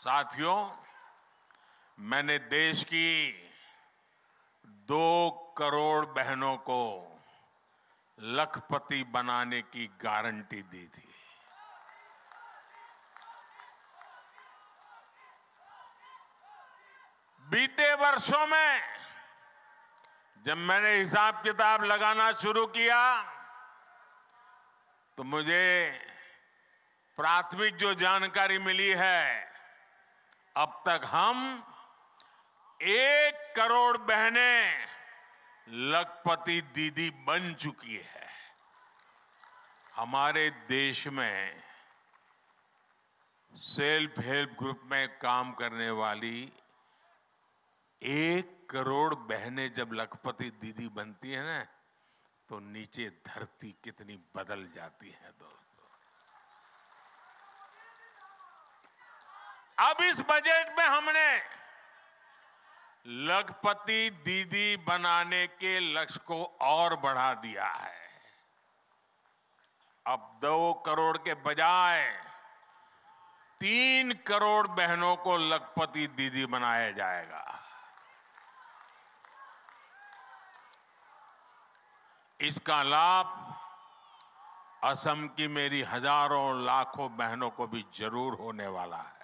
साथियों, मैंने देश की 2 करोड़ बहनों को लखपति बनाने की गारंटी दी थी। बीते वर्षों में जब मैंने हिसाब किताब लगाना शुरू किया तो मुझे प्राथमिक जो जानकारी मिली है, अब तक हम 1 करोड़ बहनें लखपति दीदी बन चुकी है। हमारे देश में सेल्फ हेल्प ग्रुप में काम करने वाली 1 करोड़ बहनें जब लखपति दीदी बनती है ना, तो नीचे धरती कितनी बदल जाती है दोस्तों। अब इस बजट में हमने लखपति दीदी बनाने के लक्ष्य को और बढ़ा दिया है। अब 2 करोड़ के बजाय 3 करोड़ बहनों को लखपति दीदी बनाया जाएगा। इसका लाभ असम की मेरी हजारों लाखों बहनों को भी जरूर होने वाला है।